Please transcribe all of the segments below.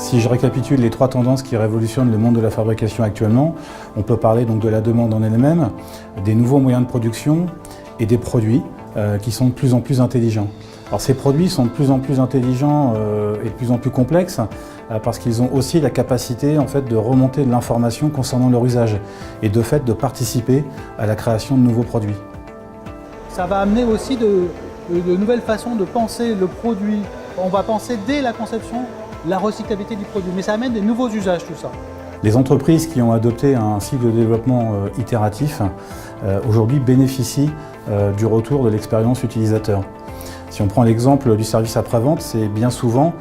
Si je récapitule les trois tendances qui révolutionnent le monde de la fabrication actuellement, on peut parler donc de la demande en elle-même, des nouveaux moyens de production et des produits qui sont de plus en plus intelligents. Alors ces produits sont de plus en plus intelligents et de plus en plus complexes parce qu'ils ont aussi la capacité en fait, de remonter de l'information concernant leur usage et de fait de participer à la création de nouveaux produits. Ça va amener aussi de nouvelles façons de penser le produit. On va penser dès la conception la recyclabilité du produit, mais ça amène des nouveaux usages tout ça. Les entreprises qui ont adopté un cycle de développement itératif aujourd'hui bénéficient du retour de l'expérience utilisateur. Si on prend l'exemple du service après-vente, c'est bien souvent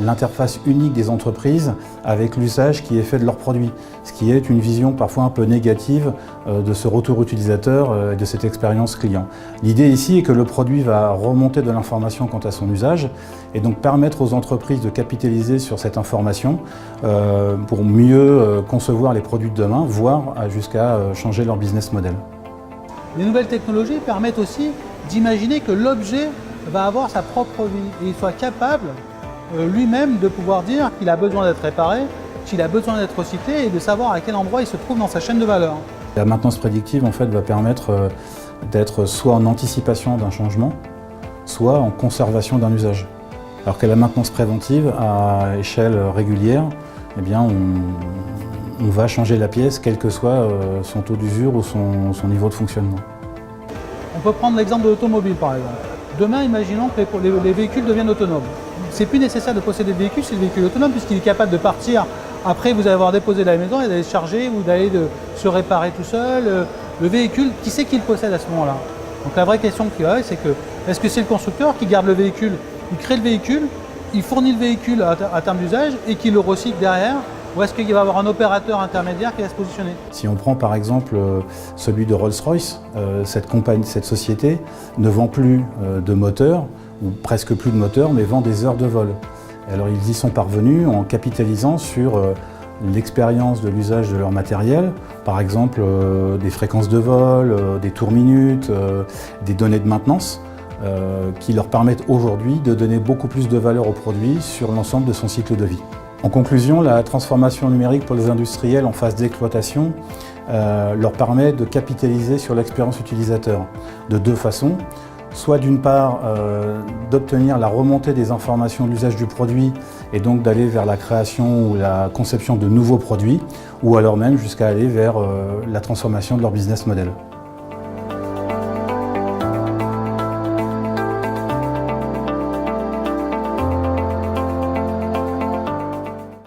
l'interface unique des entreprises avec l'usage qui est fait de leurs produits, ce qui est une vision parfois un peu négative de ce retour utilisateur et de cette expérience client. L'idée ici est que le produit va remonter de l'information quant à son usage et donc permettre aux entreprises de capitaliser sur cette information pour mieux concevoir les produits de demain, voire jusqu'à changer leur business model. Les nouvelles technologies permettent aussi d'imaginer que l'objet va avoir sa propre vie et il soit capable lui-même de pouvoir dire qu'il a besoin d'être réparé, qu'il a besoin d'être recyclé et de savoir à quel endroit il se trouve dans sa chaîne de valeur. La maintenance prédictive en fait, va permettre d'être soit en anticipation d'un changement, soit en conservation d'un usage. Alors que la maintenance préventive à échelle régulière, eh bien, on va changer la pièce quel que soit son taux d'usure ou son niveau de fonctionnement. On peut prendre l'exemple de l'automobile par exemple. Demain, imaginons que les véhicules deviennent autonomes. C'est plus nécessaire de posséder des véhicules, c'est le véhicule autonome puisqu'il est capable de partir. Après, vous allez avoir déposé la maison et d'aller se charger ou d'aller se réparer tout seul. Le véhicule, qui c'est qui le possède à ce moment-là? Donc la vraie question qu'il y a, c'est que est-ce que c'est le constructeur qui garde le véhicule? Il crée le véhicule, il fournit le véhicule à terme d'usage et qui le recycle derrière? Ou est-ce qu'il va y avoir un opérateur intermédiaire qui va se positionner? Si on prend par exemple celui de Rolls-Royce, cette société ne vend plus de moteurs, ou presque plus de moteurs, mais vend des heures de vol. Et alors ils y sont parvenus en capitalisant sur l'expérience de l'usage de leur matériel, par exemple des fréquences de vol, des tours minutes, des données de maintenance, qui leur permettent aujourd'hui de donner beaucoup plus de valeur au produit sur l'ensemble de son cycle de vie. En conclusion, la transformation numérique pour les industriels en phase d'exploitation leur permet de capitaliser sur l'expérience utilisateur de deux façons. Soit d'une part d'obtenir la remontée des informations de l'usage du produit et donc d'aller vers la création ou la conception de nouveaux produits, ou alors même jusqu'à aller vers la transformation de leur business model.